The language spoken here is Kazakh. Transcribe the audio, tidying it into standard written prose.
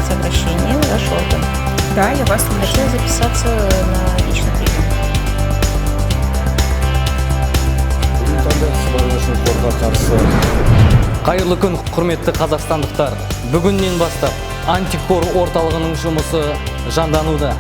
подать обращение в ваш орган. Да, я вас Хотела записаться на личный прием. Қайырлы күн, құрметті қазақстандықтар. Бүгіннен бастап антикор орталығының жұмысы жандануда.